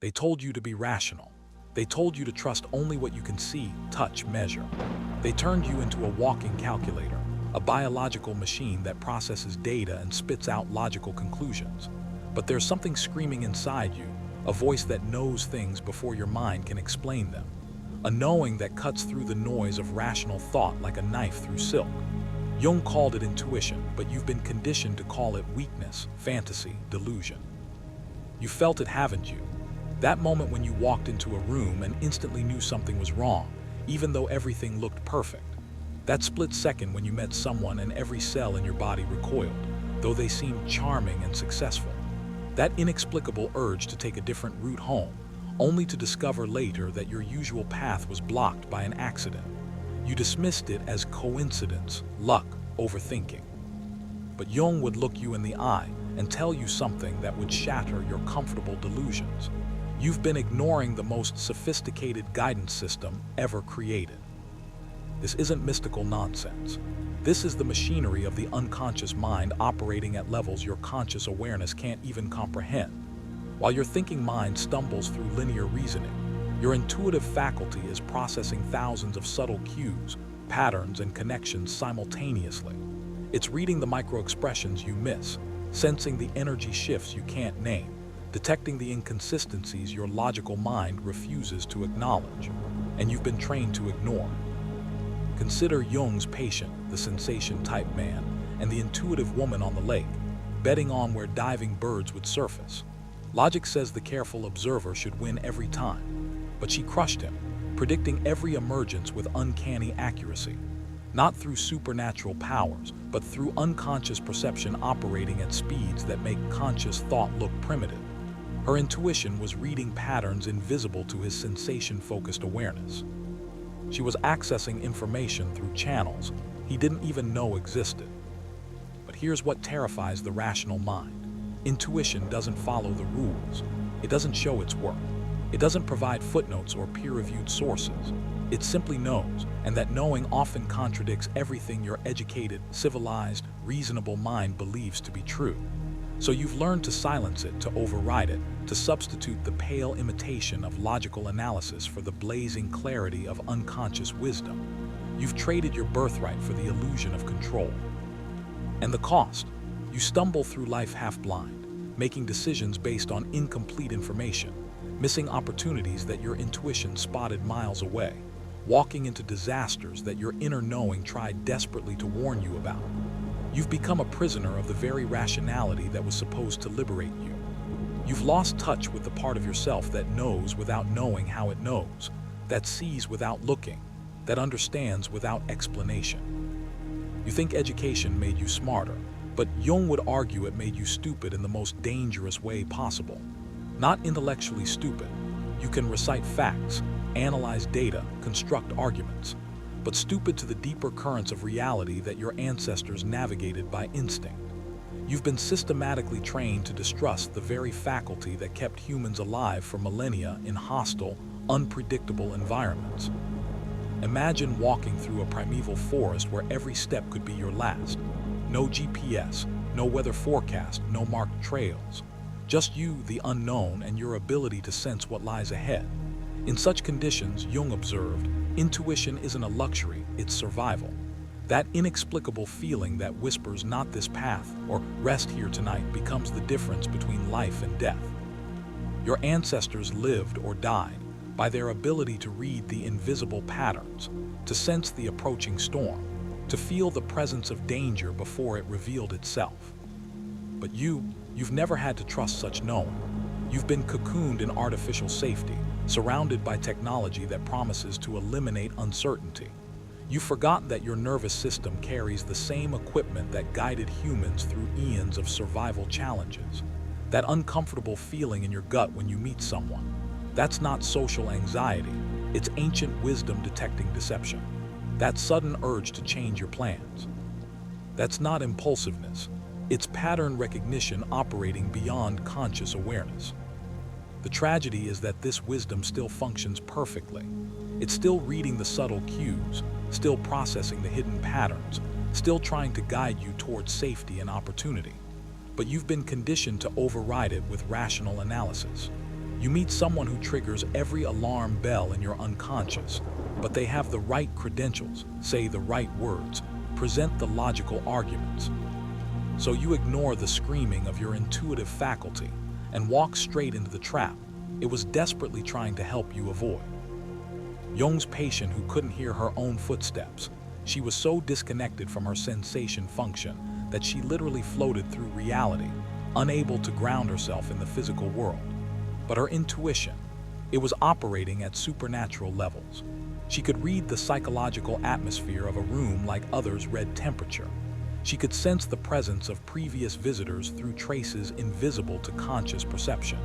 They told you to be rational. They told you to trust only what you can see, touch, measure. They turned you into a walking calculator, a biological machine that processes data and spits out logical conclusions. But there's something screaming inside you, a voice that knows things before your mind can explain them. A knowing that cuts through the noise of rational thought like a knife through silk. Jung called it intuition, but you've been conditioned to call it weakness, fantasy, delusion. You felt it, haven't you? That moment when you walked into a room and instantly knew something was wrong, even though everything looked perfect. That split second when you met someone and every cell in your body recoiled, though they seemed charming and successful. That inexplicable urge to take a different route home, only to discover later that your usual path was blocked by an accident. You dismissed it as coincidence, luck, overthinking. But Jung would look you in the eye and tell you something that would shatter your comfortable delusions. You've been ignoring the most sophisticated guidance system ever created. This isn't mystical nonsense. This is the machinery of the unconscious mind operating at levels your conscious awareness can't even comprehend. While your thinking mind stumbles through linear reasoning, your intuitive faculty is processing thousands of subtle cues, patterns, and connections simultaneously. It's reading the micro-expressions you miss, sensing the energy shifts you can't name, detecting the inconsistencies your logical mind refuses to acknowledge, and you've been trained to ignore. Consider Jung's patient, the sensation-type man, and the intuitive woman on the lake, betting on where diving birds would surface. Logic says the careful observer should win every time, but she crushed him, predicting every emergence with uncanny accuracy. Not through supernatural powers, but through unconscious perception operating at speeds that make conscious thought look primitive. Her intuition was reading patterns invisible to his sensation-focused awareness. She was accessing information through channels he didn't even know existed. But here's what terrifies the rational mind. Intuition doesn't follow the rules. It doesn't show its work. It doesn't provide footnotes or peer-reviewed sources. It simply knows, and that knowing often contradicts everything your educated, civilized, reasonable mind believes to be true. So you've learned to silence it, to override it, to substitute the pale imitation of logical analysis for the blazing clarity of unconscious wisdom. You've traded your birthright for the illusion of control. And the cost? You stumble through life half-blind, making decisions based on incomplete information, missing opportunities that your intuition spotted miles away, walking into disasters that your inner knowing tried desperately to warn you about. You've become a prisoner of the very rationality that was supposed to liberate you. You've lost touch with the part of yourself that knows without knowing how it knows, that sees without looking, that understands without explanation. You think education made you smarter, but Jung would argue it made you stupid in the most dangerous way possible. Not intellectually stupid. You can recite facts, analyze data, construct arguments, but stupid to the deeper currents of reality that your ancestors navigated by instinct. You've been systematically trained to distrust the very faculty that kept humans alive for millennia in hostile, unpredictable environments. Imagine walking through a primeval forest where every step could be your last. No GPS, no weather forecast, no marked trails. Just you, the unknown, and your ability to sense what lies ahead. In such conditions, Jung observed, intuition isn't a luxury, it's survival. That inexplicable feeling that whispers not this path or rest here tonight becomes the difference between life and death. Your ancestors lived or died by their ability to read the invisible patterns, to sense the approaching storm, to feel the presence of danger before it revealed itself. But you've never had to trust such knowing. You've been cocooned in artificial safety, surrounded by technology that promises to eliminate uncertainty. You've forgotten that your nervous system carries the same equipment that guided humans through eons of survival challenges. That uncomfortable feeling in your gut when you meet someone. That's not social anxiety, it's ancient wisdom detecting deception. That sudden urge to change your plans. That's not impulsiveness, it's pattern recognition operating beyond conscious awareness. The tragedy is that this wisdom still functions perfectly. It's still reading the subtle cues, still processing the hidden patterns, still trying to guide you towards safety and opportunity. But you've been conditioned to override it with rational analysis. You meet someone who triggers every alarm bell in your unconscious, but they have the right credentials, say the right words, present the logical arguments. So you ignore the screaming of your intuitive faculty and walk straight into the trap it was desperately trying to help you avoid. Jung's patient who couldn't hear her own footsteps. She was so disconnected from her sensation function that she literally floated through reality, unable to ground herself in the physical world. But her intuition, it was operating at supernatural levels. She could read the psychological atmosphere of a room like others read temperature. She could sense the presence of previous visitors through traces invisible to conscious perception.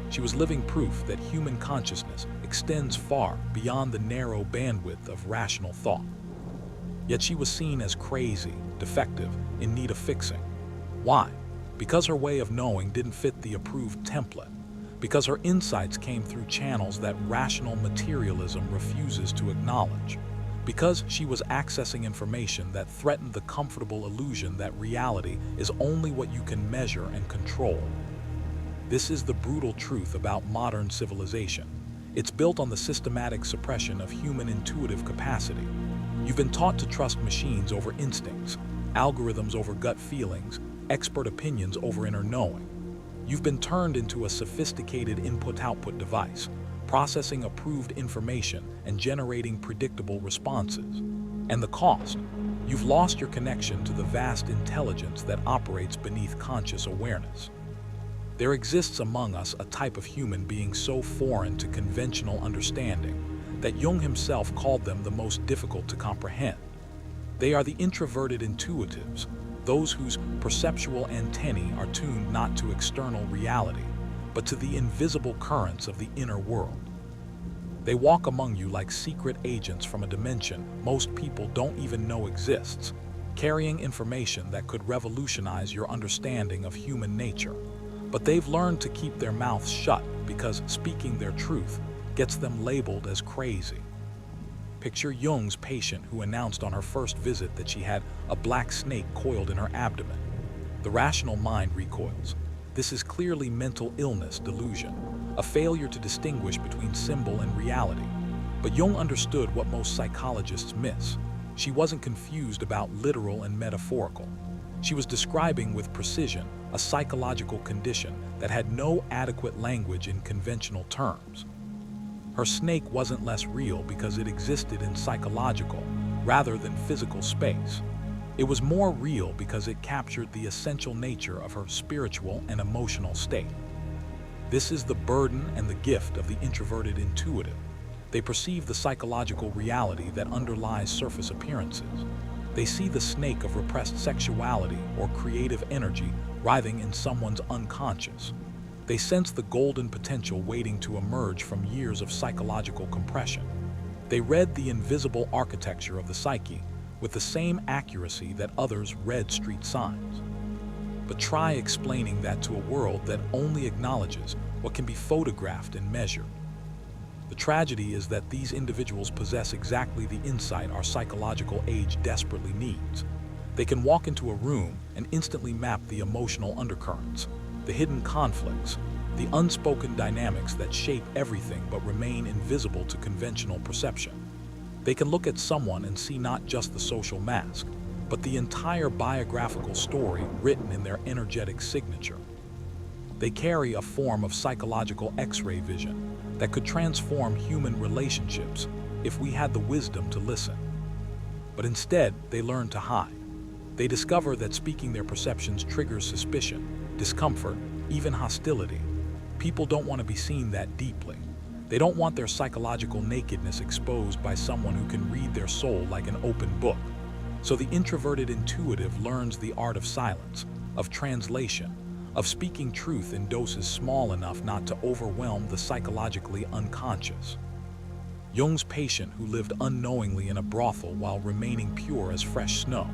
She was living proof that human consciousness extends far beyond the narrow bandwidth of rational thought. Yet she was seen as crazy, defective, in need of fixing. Why? Because her way of knowing didn't fit the approved template. Because her insights came through channels that rational materialism refuses to acknowledge. Because she was accessing information that threatened the comfortable illusion that reality is only what you can measure and control. This is the brutal truth about modern civilization. It's built on the systematic suppression of human intuitive capacity. You've been taught to trust machines over instincts, algorithms over gut feelings, expert opinions over inner knowing. You've been turned into a sophisticated input-output device, processing approved information and generating predictable responses. And the cost? You've lost your connection to the vast intelligence that operates beneath conscious awareness. There exists among us a type of human being so foreign to conventional understanding that Jung himself called them the most difficult to comprehend. They are the introverted intuitives, those whose perceptual antennae are tuned not to external reality, but to the invisible currents of the inner world. They walk among you like secret agents from a dimension most people don't even know exists, carrying information that could revolutionize your understanding of human nature. But they've learned to keep their mouths shut because speaking their truth gets them labeled as crazy. Picture Jung's patient who announced on her first visit that she had a black snake coiled in her abdomen. The rational mind recoils. This is clearly mental illness delusion, a failure to distinguish between symbol and reality. But Jung understood what most psychologists miss. She wasn't confused about literal and metaphorical. She was describing with precision a psychological condition that had no adequate language in conventional terms. Her snake wasn't less real because it existed in psychological rather than physical space. It was more real because it captured the essential nature of her spiritual and emotional state. This is the burden and the gift of the introverted intuitive. They perceive the psychological reality that underlies surface appearances. They see the snake of repressed sexuality or creative energy writhing in someone's unconscious. They sense the golden potential waiting to emerge from years of psychological compression. They read the invisible architecture of the psyche with the same accuracy that others read street signs. But try explaining that to a world that only acknowledges what can be photographed and measured. The tragedy is that these individuals possess exactly the insight our psychological age desperately needs. They can walk into a room and instantly map the emotional undercurrents, the hidden conflicts, the unspoken dynamics that shape everything but remain invisible to conventional perception. They can look at someone and see not just the social mask, but the entire biographical story written in their energetic signature. They carry a form of psychological X-ray vision that could transform human relationships if we had the wisdom to listen. But instead, they learn to hide. They discover that speaking their perceptions triggers suspicion, discomfort, even hostility. People don't want to be seen that deeply. They don't want their psychological nakedness exposed by someone who can read their soul like an open book. So the introverted intuitive learns the art of silence, of translation, of speaking truth in doses small enough not to overwhelm the psychologically unconscious. Jung's patient who lived unknowingly in a brothel while remaining pure as fresh snow.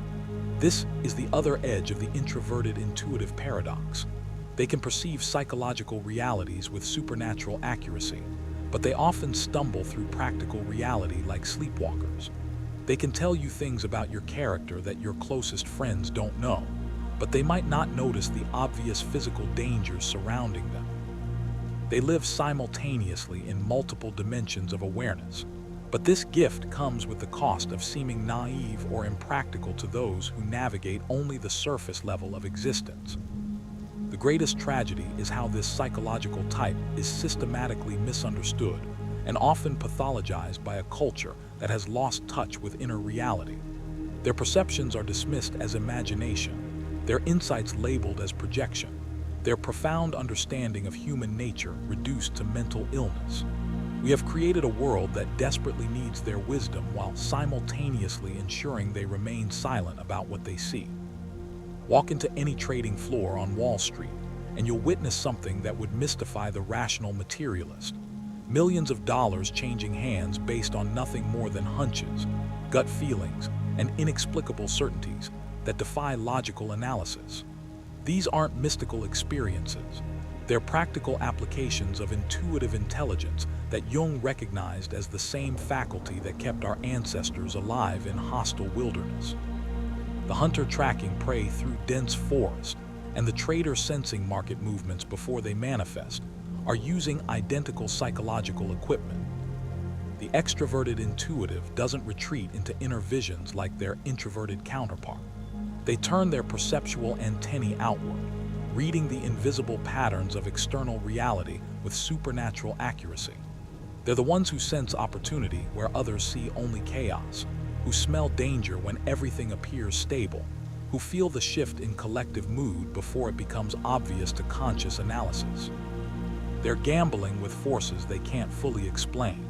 This is the other edge of the introverted intuitive paradox. They can perceive psychological realities with supernatural accuracy, but they often stumble through practical reality like sleepwalkers. They can tell you things about your character that your closest friends don't know, but they might not notice the obvious physical dangers surrounding them. They live simultaneously in multiple dimensions of awareness. But this gift comes with the cost of seeming naive or impractical to those who navigate only the surface level of existence. The greatest tragedy is how this psychological type is systematically misunderstood and often pathologized by a culture that has lost touch with inner reality. Their perceptions are dismissed as imagination, their insights labeled as projection, their profound understanding of human nature reduced to mental illness. We have created a world that desperately needs their wisdom while simultaneously ensuring they remain silent about what they see. Walk into any trading floor on Wall Street, and you'll witness something that would mystify the rational materialist. Millions of dollars changing hands based on nothing more than hunches, gut feelings, and inexplicable certainties that defy logical analysis. These aren't mystical experiences. They're practical applications of intuitive intelligence that Jung recognized as the same faculty that kept our ancestors alive in hostile wilderness. The hunter tracking prey through dense forest and the trader sensing market movements before they manifest are using identical psychological equipment. The extroverted intuitive doesn't retreat into inner visions like their introverted counterpart. They turn their perceptual antennae outward, reading the invisible patterns of external reality with supernatural accuracy. They're the ones who sense opportunity where others see only chaos, who smell danger when everything appears stable, who feel the shift in collective mood before it becomes obvious to conscious analysis. They're gambling with forces they can't fully explain,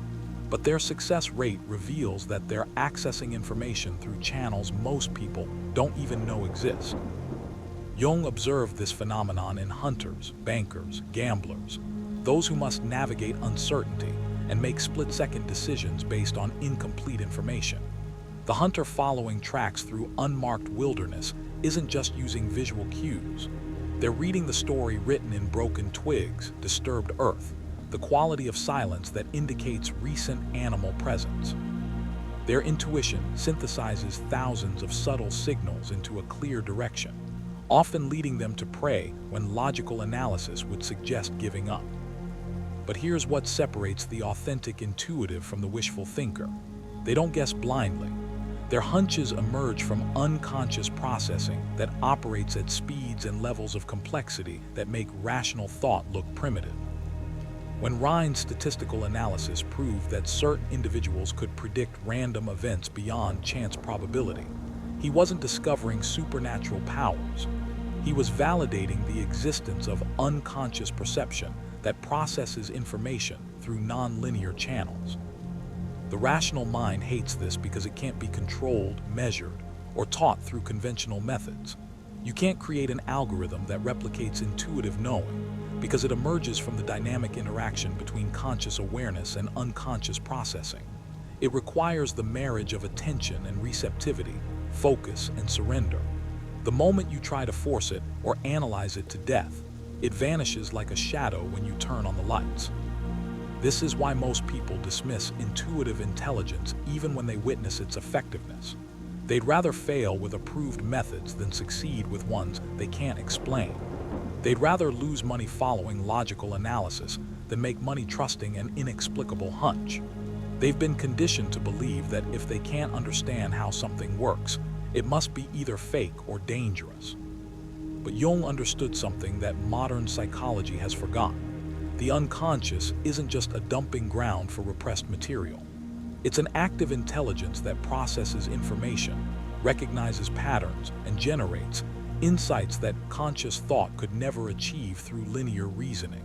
but their success rate reveals that they're accessing information through channels most people don't even know exist. Jung observed this phenomenon in hunters, bankers, gamblers, those who must navigate uncertainty and make split-second decisions based on incomplete information. The hunter following tracks through unmarked wilderness isn't just using visual cues. They're reading the story written in broken twigs, disturbed earth, the quality of silence that indicates recent animal presence. Their intuition synthesizes thousands of subtle signals into a clear direction, often leading them to prey when logical analysis would suggest giving up. But here's what separates the authentic intuitive from the wishful thinker. They don't guess blindly. Their hunches emerge from unconscious processing that operates at speeds and levels of complexity that make rational thought look primitive. When Rhine's statistical analysis proved that certain individuals could predict random events beyond chance probability, he wasn't discovering supernatural powers. He was validating the existence of unconscious perception that processes information through non-linear channels. The rational mind hates this because it can't be controlled, measured, or taught through conventional methods. You can't create an algorithm that replicates intuitive knowing because it emerges from the dynamic interaction between conscious awareness and unconscious processing. It requires the marriage of attention and receptivity, focus and surrender. The moment you try to force it or analyze it to death, it vanishes like a shadow when you turn on the lights. This is why most people dismiss intuitive intelligence even when they witness its effectiveness. They'd rather fail with approved methods than succeed with ones they can't explain. They'd rather lose money following logical analysis than make money trusting an inexplicable hunch. They've been conditioned to believe that if they can't understand how something works, it must be either fake or dangerous. But Jung understood something that modern psychology has forgotten. The unconscious isn't just a dumping ground for repressed material. It's an active intelligence that processes information, recognizes patterns, and generates insights that conscious thought could never achieve through linear reasoning.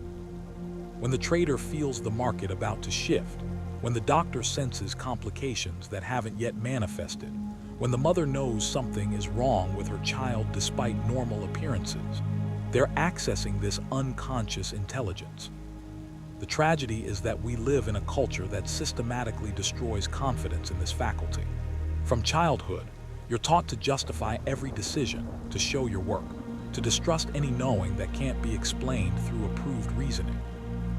When the trader feels the market about to shift, when the doctor senses complications that haven't yet manifested, when the mother knows something is wrong with her child despite normal appearances, they're accessing this unconscious intelligence. The tragedy is that we live in a culture that systematically destroys confidence in this faculty. From childhood, you're taught to justify every decision, to show your work, to distrust any knowing that can't be explained through approved reasoning.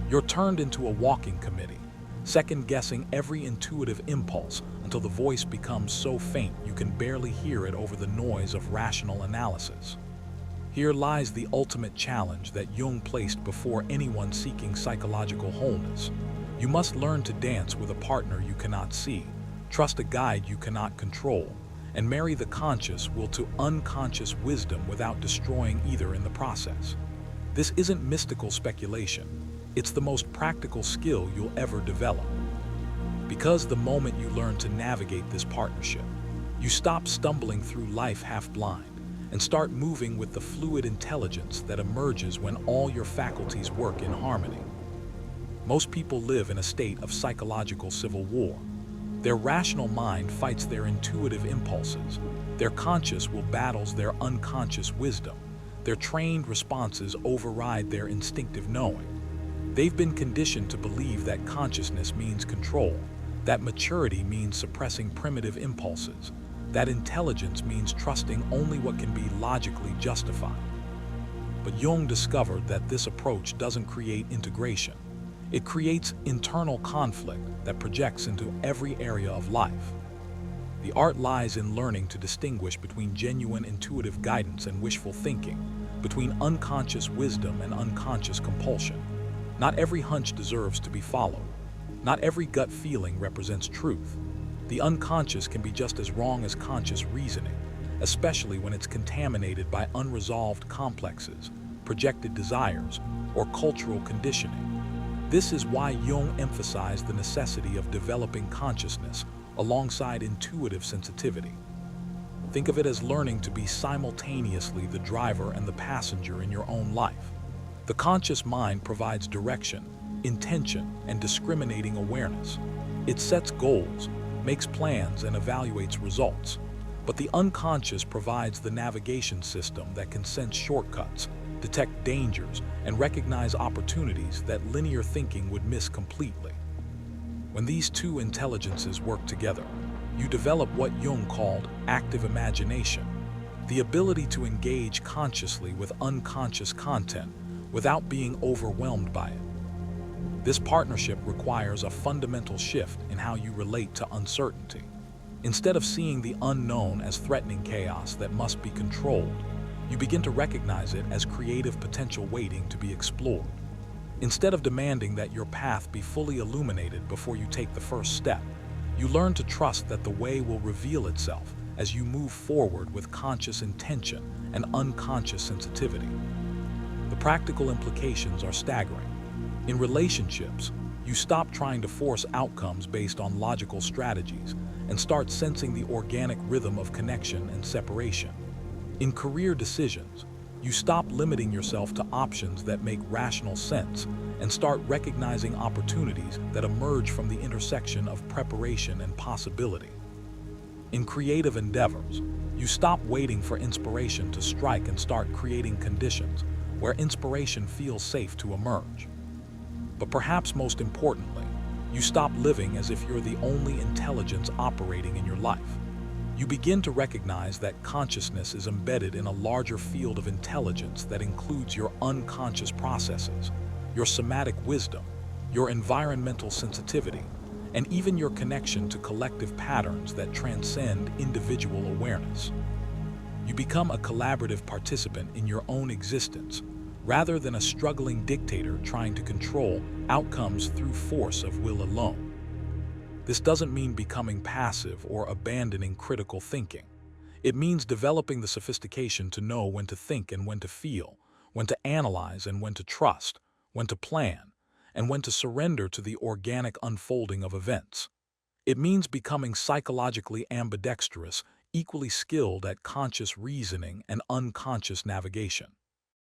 You're turned into a walking committee, second-guessing every intuitive impulse until the voice becomes so faint you can barely hear it over the noise of rational analysis. Here lies the ultimate challenge that Jung placed before anyone seeking psychological wholeness. You must learn to dance with a partner you cannot see, trust a guide you cannot control, and marry the conscious will to unconscious wisdom without destroying either in the process. This isn't mystical speculation. It's the most practical skill you'll ever develop. Because the moment you learn to navigate this partnership, you stop stumbling through life half-blind and start moving with the fluid intelligence that emerges when all your faculties work in harmony. Most people live in a state of psychological civil war. Their rational mind fights their intuitive impulses. Their conscious will battles their unconscious wisdom. Their trained responses override their instinctive knowing. They've been conditioned to believe that consciousness means control, that maturity means suppressing primitive impulses, that intelligence means trusting only what can be logically justified. But Jung discovered that this approach doesn't create integration. It creates internal conflict that projects into every area of life. The art lies in learning to distinguish between genuine intuitive guidance and wishful thinking, between unconscious wisdom and unconscious compulsion. Not every hunch deserves to be followed. Not every gut feeling represents truth. The unconscious can be just as wrong as conscious reasoning, especially when it's contaminated by unresolved complexes, projected desires, or cultural conditioning. This is why Jung emphasized the necessity of developing consciousness alongside intuitive sensitivity. Think of it as learning to be simultaneously the driver and the passenger in your own life. The conscious mind provides direction, intention, and discriminating awareness. It sets goals, makes plans, and evaluates results. But the unconscious provides the navigation system that can sense shortcuts, detect dangers, and recognize opportunities that linear thinking would miss completely. When these two intelligences work together, you develop what Jung called active imagination, the ability to engage consciously with unconscious content without being overwhelmed by it. This partnership requires a fundamental shift in how you relate to uncertainty. Instead of seeing the unknown as threatening chaos that must be controlled, you begin to recognize it as creative potential waiting to be explored. Instead of demanding that your path be fully illuminated before you take the first step, you learn to trust that the way will reveal itself as you move forward with conscious intention and unconscious sensitivity. The practical implications are staggering. In relationships, you stop trying to force outcomes based on logical strategies and start sensing the organic rhythm of connection and separation. In career decisions, you stop limiting yourself to options that make rational sense and start recognizing opportunities that emerge from the intersection of preparation and possibility. In creative endeavors, you stop waiting for inspiration to strike and start creating conditions where inspiration feels safe to emerge. But perhaps most importantly, you stop living as if you're the only intelligence operating in your life. You begin to recognize that consciousness is embedded in a larger field of intelligence that includes your unconscious processes, your somatic wisdom, your environmental sensitivity, and even your connection to collective patterns that transcend individual awareness. You become a collaborative participant in your own existence, rather than a struggling dictator trying to control outcomes through force of will alone. This doesn't mean becoming passive or abandoning critical thinking. It means developing the sophistication to know when to think and when to feel, when to analyze and when to trust, when to plan, and when to surrender to the organic unfolding of events. It means becoming psychologically ambidextrous, equally skilled at conscious reasoning and unconscious navigation.